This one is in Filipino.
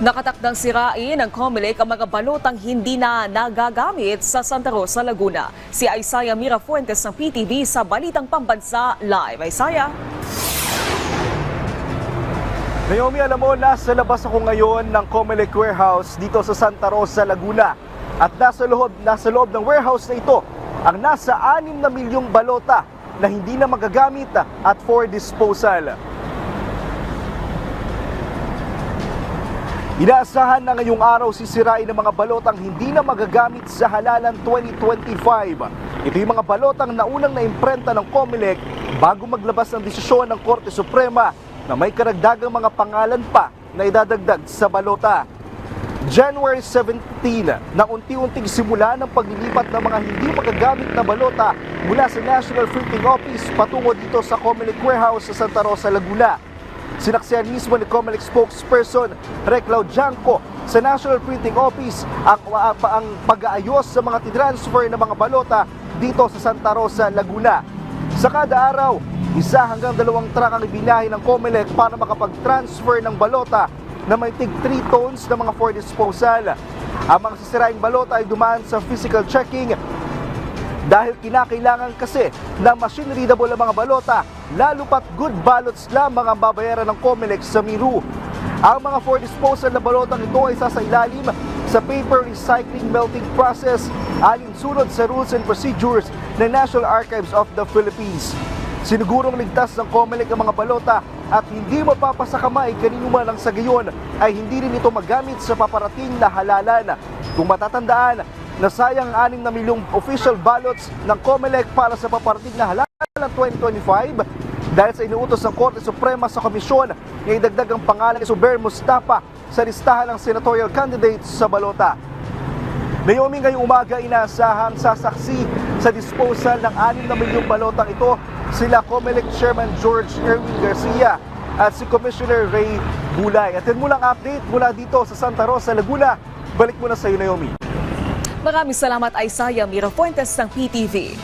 Nakatakdang sirain ng COMELEC ang mga balotang hindi na nagagamit sa Santa Rosa, Laguna. Si Isaiah Mirafuentes ng PTV sa Balitang Pambansa Live. Isaiah. Naomi, alam mo, nasa labas ako ngayon ng COMELEC warehouse dito sa Santa Rosa, Laguna. At nasa loob ng warehouse na ito ang nasa 6 na milyong balota na hindi na magagamit at for disposal. Inaasahan na ngayong araw sisirain ng mga balotang hindi na magagamit sa halalan 2025. Ito yung mga balotang naunang naimprenta ng COMELEC bago maglabas ng desisyon ng Korte Suprema na may karagdagang mga pangalan pa na idadagdag sa balota. January 17 nang unti-unting simula ng paglilipat ng mga hindi magagamit na balota mula sa National Printing Office patungo dito sa COMELEC warehouse sa Santa Rosa, Laguna. Sinaksihan mismo ni COMELEC spokesperson Reclau Janco sa National Printing Office ang pag-aayos sa mga titransfer ng mga balota dito sa Santa Rosa, Laguna. Sa kada araw, 1 hanggang 2 truck ang ibinahe ng COMELEC para makapag-transfer ng balota na may tig 3 tons na mga for disposal. Ang mga sisiraing balota ay dumaan sa physical checking dahil kinakailangan kasi na machine readable ang mga balota, lalo pat good ballots lamang ang babayaran ng COMELEC sa Miru. Ang mga for disposal na balotang ito ay sasailalim sa paper recycling melting process alinsunod sa rules and procedures ng National Archives of the Philippines. Sinigurong ligtas ng COMELEC ang mga balota at hindi mapapasakamay kanino man ang sa gayon ay hindi rin ito magamit sa paparating na halalan. Kung matatandaan, nasayang 6 na milyong official ballots ng COMELEC para sa paparating na halalan 2025 dahil sa inuutos ng Korte Suprema sa komisyon na idagdag ang pangalan ni Zubair Mustapa sa listahan ng senatorial candidates sa balota. Naomi, ngayong umaga inaasahang sasaksi sa disposal ng 6 na milyong balotang ito sila COMELEC Chairman George Erwin Garcia at si Commissioner Ray Bulay. At yan muna ang update mula dito sa Santa Rosa, Laguna. Balik muna sa iyo, Naomi. Maraming salamat, Isaiah Mirafuentes ng PTV.